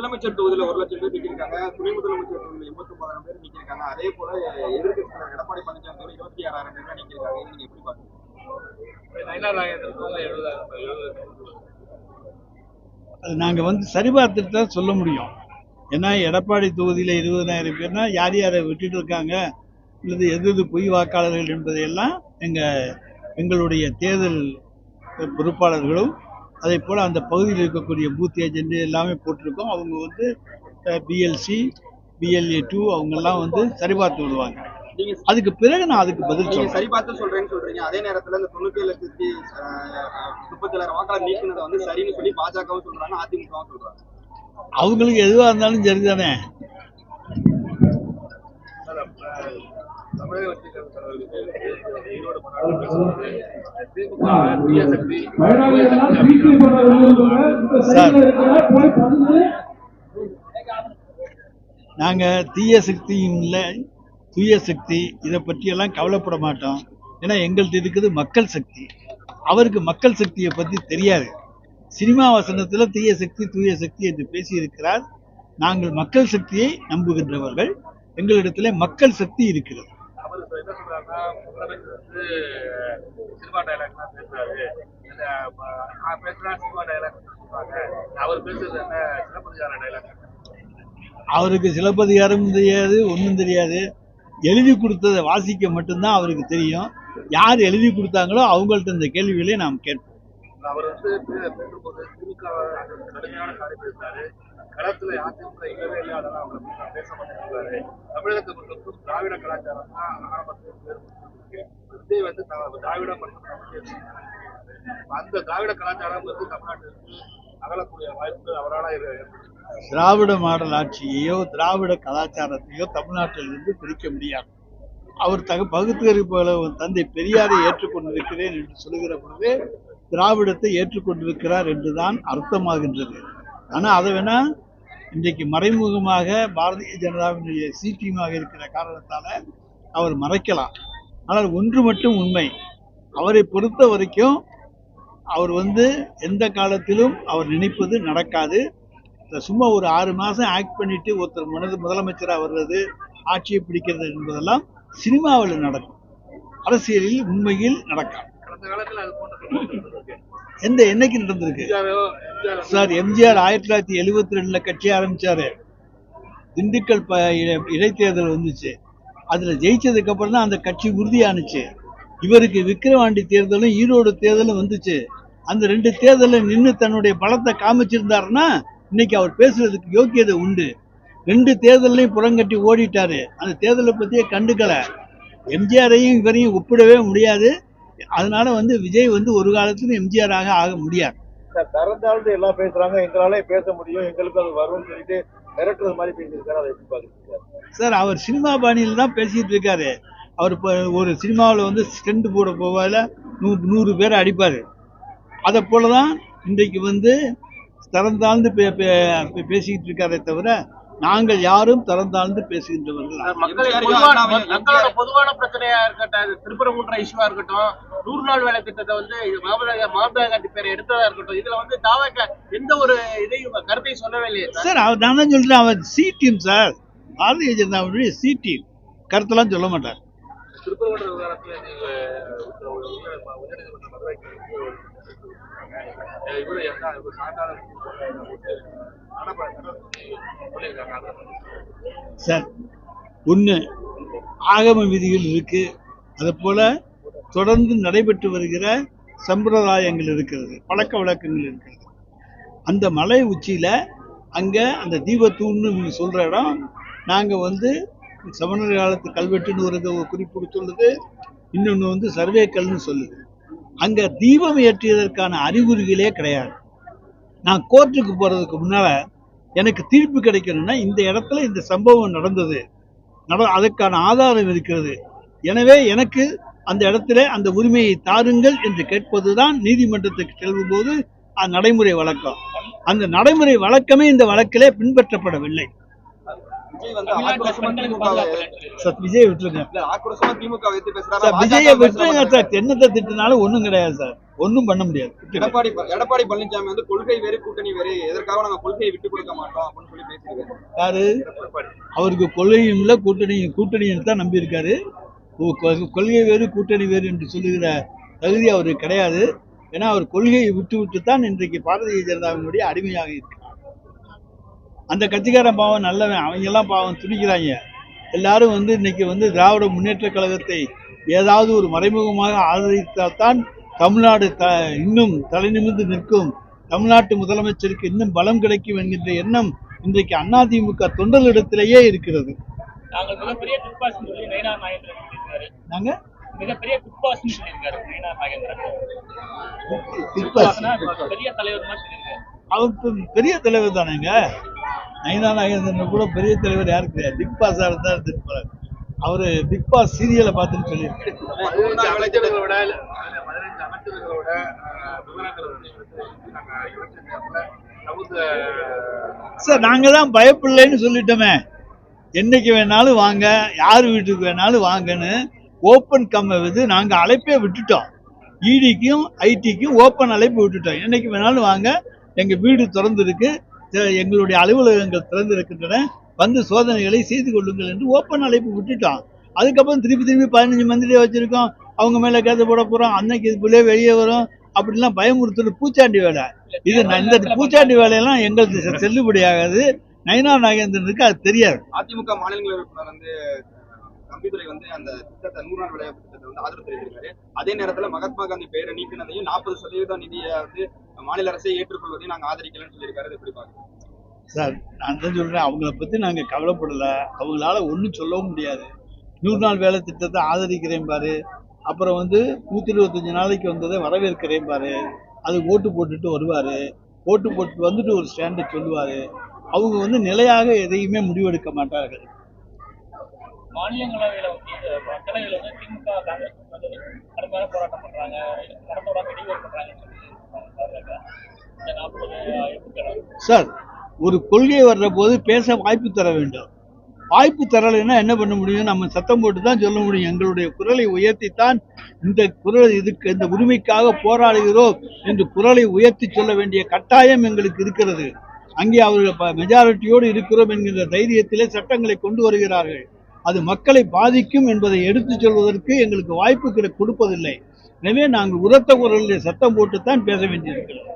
முதலமைச்சர் தொகுதியில 1,00,000 பேர் நிக்கிருக்காங்க, துணை முதலமைச்சர் தொகுதியில 89,000 பேர் நிக்கிருக்காங்க. அதே போல எதிர்க்கட்சியினர் எடப்பாடி பழனிசாமி தொகுதியில 26,000 பேர் தான் நிக்கிருக்காங்க. நீங்க எப்படி பாக்குறீங்க? அது நாங்கள் சரிபார்த்துட்டு தான் சொல்ல முடியும். ஏன்னா எடப்பாடி தொகுதியில் 20,000 பேர்னா யார் யாரை விட்டுட்டு இருக்காங்க அல்லது எது பொய் வாக்காளர்கள் என்பதையெல்லாம் எங்களுடைய தேர்தல் பொறுப்பாளர்களும் அதே போல் அந்த பகுதியில் இருக்கக்கூடிய பூத் ஏஜென்ட் எல்லாமே போட்டிருக்கோம். அவங்க பிஎல்சி பிஎல்ஏ 2 அவங்கெல்லாம் சரிபார்த்து விடுவாங்க. அதுக்கு பிறகு நான் அதுக்கு பதில் சொல்றேன். சரி பார்த்து சொல்றீங்க. அதே நேரத்துல இந்த 97,37,000 வாக்காளர் நீக்கினதை சரின்னு சொல்லி பாஜகவும் சொல்றாங்க, அதிமுகவும் சொல்றாங்க. அவங்களுக்கு எதுவா இருந்தாலும் சரிதானே. நாங்க தீய சக்தியும் இல்லை தூய சக்தி இதை பற்றியெல்லாம் கவலைப்பட மாட்டோம். ஏன்னா எங்கள்கிட்ட இருக்குது மக்கள் சக்தி. அவருக்கு மக்கள் சக்தியை பற்றி தெரியாது. சினிமா வசனத்தில் தீய சக்தி தூய சக்தி என்று பேசியிருக்கிறார். நாங்கள் மக்கள் சக்தியை நம்புகின்றவர்கள். எங்களிடத்திலே மக்கள் சக்தி இருக்கிறது. அவருக்கு சிலப்பதிகாரம் தெரியாது, ஒன்றும் தெரியாது. எழுதி கொடுத்ததை வாசிக்க மட்டும்தான் அவருக்கு தெரியும். யார் எழுதி கொடுத்தாங்களோ அவங்கள்ட்ட இந்த கேள்விகளை நாம் கேட்போம். அவர் பேசும்போது திமுக கடுமையான காரியம் பேசினாரு. களத்துல அதிமுக இல்லவே இல்லை, அதெல்லாம் அவர் பேச மாட்டேங்கிறாரு. தமிழகத்தை பொறுத்தவரைக்கும் திராவிட கலாச்சாரம் தான் ஆரம்பத்தில் விஜய் திராவிட மற்றும் அந்த திராவிட கலாச்சாரம் தமிழ்நாட்டிற்கு அகலக்கூடிய வாய்ப்பு அவரால் திராவிட மாடல் ஆட்சியையோ திராவிட கலாச்சாரத்தையோ தமிழ்நாட்டிலிருந்து பிரிக்க முடியாது. அவர் பகுத்தறிவு தந்தை பெரியாரை ஏற்றுக்கொண்டிருக்கிறேன் என்று சொல்லுகிற பொழுது திராவிடத்தை ஏற்றுக்கொண்டிருக்கிறார் என்றுதான் அர்த்தமாகின்றது. ஆனால் அதை வேணா இன்றைக்கு மறைமுகமாக பாரதிய ஜனதாவினுடைய சீட்டியமாக இருக்கிற காரணத்தால் அவர் மறைக்கலாம். ஆனால் ஒன்று மட்டும் உண்மை, அவரை பொறுத்த வரைக்கும் அவர் எந்த காலத்திலும் அவர் நினைப்பது நடக்காது. சும்மா ஒரு 6 மாதம் ஆக்ட் பண்ணிட்டு ஒருத்தர் முதலமைச்சராக வர்றது, ஆட்சியை பிடிக்கிறது என்பதெல்லாம் சினிமாவில் நடக்கும், அரசியலில் உண்மையில் நடக்காது. என்னைக்கு நடந்திருக்கு சார்? எம்ஜிஆர் 1972 கட்சி ஆரம்பிச்சாரு. திண்டுக்கல் இடைத்தேர்தல் வந்துச்சு. அதுல ஜெயிச்சதுக்கு அப்புறம் தான் அந்த கட்சி உறுதியானுச்சு. இவருக்கு விக்கிரவாண்டி தேர்தலும் ஈரோடு தேர்தலும் வந்துச்சு. அந்த 2 தேர்தலில் நின்று தன்னுடைய பலத்தை காமிச்சிருந்தாருன்னா இன்னைக்கு அவர் பேசுறதுக்கு யோக்கியதை உண்டு. 2 தேர்தலையும் புறங்கட்டி ஓடிட்டாரு. அந்த தேர்தலை பத்தியே கண்டுக்கல. எம்ஜிஆரையும் இவரையும் ஒப்பிடவே முடியாது. அதனால விஜய் ஒரு காலத்துல எம்ஜிஆராக ஆக முடியாது. தரந்தாழ்ந்து எல்லாம் பேசுறாங்க, எங்களால பேச முடியும், எங்களுக்கு அது வரும்னு சொல்லிட்டு மிரட்டுறது மாதிரி பேசியிருக்காரு. அதை எப்படி பாக்குறீங்க சார்? அவர் சினிமா பாணியில தான் பேசிட்டு இருக்காரு. அவர் ஒரு சினிமாவில் ஸ்டெண்ட் போட போவால 100 பேரை அடிப்பாரு. அதை போலதான் இன்றைக்கு தரந்தாழ்ந்து பேசிக்கிட்டு இருக்காரே தவிர நாங்கள் யாரும் தரந்தாழ்ந்து பேசுகின்றவர்கள். பொதுவான பிரச்சனையா இருக்கட்டும், திருப்பரங்குன்ற இஷ்யூவா இருக்கட்டும், 100 நாள் வேலை திட்டத்தை மமதா காந்தி பேரை எடுத்ததா இருக்கட்டும், இதுல தாவக எந்த ஒரு இதையும் கருத்தை சொல்லவே இல்லையே சார். அவர் நான் தான் சொல்றேன், அவர் சி டீம் சார். பாரதிய ஜனதாவுடைய சி டீம் கருத்தெல்லாம் சொல்ல மாட்டார். திருப்பரங்குன்ற விவகாரத்துல சார், ஒண்ணு ஆகம விதிகள் இருக்கு, அது போல தொடர்ந்து நடைபெற்று வருகிற சம்பிரதாயங்கள் இருக்கிறது, பழக்க வழக்கங்கள் இருக்கிறது. அந்த மலை உச்சியில அங்க அந்த தீபத்தூன்னு சொல்ற இடம், நாங்க சமணர் காலத்து கல்வெட்டுன்னு ஒரு குறிப்பு சொல்லுது, இன்னொன்னு சர்வே கல்னு சொல்லுது. அங்க தீபம் ஏற்றியதற்கான அறிகுறிகளே கிடையாது. நான் கோர்ட்டுக்கு போறதுக்கு முன்னால எனக்கு தீர்ப்பு கிடைக்கணும்னா இந்த இடத்துல இந்த சம்பவம் நடந்தது, அதற்கான ஆதாரம் இருக்கிறது, எனவே எனக்கு அந்த இடத்துல அந்த உரிமையை தாருங்கள் என்று கேட்பதுதான் நீதிமன்றத்துக்கு செல்லும் போது நடைமுறை வழக்கம். அந்த நடைமுறை வழக்கமே இந்த வழக்கிலே பின்பற்றப்படவில்லை. விஜய் வந்து ஆக்ரோஷமா திமுக சார் விஜய் விட்டுருங்க ஆக்ரோஷமா திமுக எதிர்த்து பேசுறாரு. சார், விஜயை விட்டுருங்க சார். என்னத்தை திட்டினாலும் ஒண்ணும் கிடையாது சார், ஒண்ணும் பண்ண முடியாது. எடப்பாடி பழனிசாமி வந்து கொள்கை வேறு கூட்டணி வேறு, எதற்காக நாங்க கொள்கையை விட்டு கொடுக்க மாட்டோம் அப்படின்னு சொல்லி பேசியிருக்காரு. யாரு? அவருக்கு கொள்கையும் இல்ல கூட்டணியும் தான் நம்பி இருக்காரு. கொள்கை வேறு கூட்டணி வேறு என்று சொல்லுகிற தகுதி அவருக்கு கிடையாது. ஏன்னா அவர் கொள்கையை விட்டு தான் இன்றைக்கு பாரதிய ஜனதாவினுடைய அடிமையாக இருக்கு. அந்த கட்சிக்காரன் பாவம் நல்லவன், அவங்க எல்லாம் பாவம் துணிக்கிறாங்க. எல்லாரும் வந்து இன்னைக்கு வந்து திராவிட முன்னேற்ற கழகத்தை ஏதாவது ஒரு மறைமுகமாக ஆதரித்தால்தான் தமிழ்நாடு இன்னும் தலை நிமிர்ந்து நிற்கும், தமிழ்நாட்டு முதலமைச்சருக்கு இன்னும் பலம் கிடைக்கும் என்கின்ற எண்ணம் இன்றைக்கு அதிமுக தொண்டர்களிடத்திலேயே இருக்கிறது. நாங்கள் மிகப்பெரிய குட்பாஸ்ன்னு சொல்லி நயினார் நாகேந்திரன் சொல்லியிருக்காரு. நாங்க மிகப்பெரிய குட்பாஸ்ன்னு சொல்லியிருக்காரு நயினார் நாகேந்திரன். பெரிய தலைவர் மாதிரி சொல்லியிருக்காரு. அவருக்கு பெரிய தலைவர் தானேங்க. நயினார் நாகேந்திரன் கூட பெரிய தலைவர் யாரு கிடையாது. பிக் பாஸ் தான் இருந்துட்டு போறாரு. அவரு பிக் பாஸ் சீரியலை பார்த்துன்னு சொல்லியிருக்காரு. 15 அமைச்சர்களோட விவரங்கள் சார் நாங்க தான் பயப்பில்லைன்னு சொல்லிட்டோமே. என்னைக்கு வேணாலும் வாங்க, யார் வீட்டுக்கு வேணாலும் வாங்கன்னு ஓப்பன் இது நாங்க அழைப்பே விட்டுட்டோம். இடிக்கும் ஐடிக்கும் ஓப்பன் அழைப்பு விட்டுட்டோம். என்னைக்கு வேணாலும் வாங்க, எங்க வீடு திறந்து இருக்கு, எங்களுடைய அலுவலகங்கள் திறந்து இருக்கின்றன, வந்து சோதனைகளை செய்து கொள்ளுங்கள் என்று ஓப்பன் அழைப்பு விட்டுட்டோம். அதுக்கப்புறம் திருப்பி 15 மந்திரியை வச்சிருக்கோம், அவங்க மேல கேச போட போறோம், அன்னைக்கு இதுக்குள்ளே வெளியே வரும் அப்படிலாம் பயமுறுத்துறது பூச்சாண்டி வேலை. இது இந்த பூச்சாண்டி வேலையெல்லாம் எங்களுக்கு செல்லுபடி ஆகாது. நயினார் நாகேந்திரனுக்கு அது தெரியாது. அதிமுக மாநிலங்களவை உறுப்பினர் வந்து தம்பிதுரை வந்து அந்த திட்டத்தை 100 நாள் வேலை திட்டத்தை வந்து ஆதரவு தெரிவித்திருக்காரு. அதே நேரத்தில் மகாத்மா காந்தி பெயரை நீக்கினதையும் 40% நிதியை வந்து மாநில அரசை ஏற்றுக்கொள்வதையும் நாங்கள் ஆதரிக்கலன்னு சொல்லியிருக்காரு. எப்படி பாருங்க சார், நான் தான் சொல்றேன், அவங்கள பத்தி நாங்க கவலைப்படல. அவங்களால ஒன்றும் சொல்லவும் முடியாது. 100 நாள் வேலை திட்டத்தை ஆதரிக்கிறேன் பாரு, அப்புறம் வந்து 125 நாளைக்கு வந்ததை வரவேற்கிறேன் பாரு, அது ஓட்டு போட்டுட்டு வருவாரு, ஓட்டு போட்டு வந்துட்டு ஒரு ஸ்டாண்டை சொல்லுவாரு. அவங்க வந்து நிலையாக எதையுமே முடிவெடுக்க மாட்டார்கள். மாநிலங்களவையில மக்களவையில வந்து திமுக காங்கிரஸ் வந்து கடுமையான போராட்டம் பண்றாங்க, நடத்தோடாம இடையூறு பண்றாங்கன்னு சொல்லி சார், ஒரு கொள்கை வர்ற போது பேச வாய்ப்பு தர வேண்டும். வாய்ப்பு தரலைன்னா என்ன பண்ண முடியும்? நம்ம சத்தம் போட்டு தான் சொல்ல முடியும். எங்களுடைய குரலை உயர்த்தித்தான் இந்த உரிமைக்காக போராடுகிறோம் என்று குரலை உயர்த்தி சொல்ல வேண்டிய கட்டாயம் எங்களுக்கு இருக்கிறது. அங்கே அவர்கள் மெஜாரிட்டியோடு இருக்கிறோம் என்கிற தைரியத்திலே சட்டங்களை கொண்டு வருகிறார்கள். அது மக்களை பாதிக்கும் என்பதை எடுத்துச் சொல்வதற்கு எங்களுக்கு வாய்ப்பு கொடுப்பதில்லை. எனவே நாங்கள் உரத்த குரலில் சத்தம் போட்டுத்தான் பேச வேண்டியிருக்கிறோம்.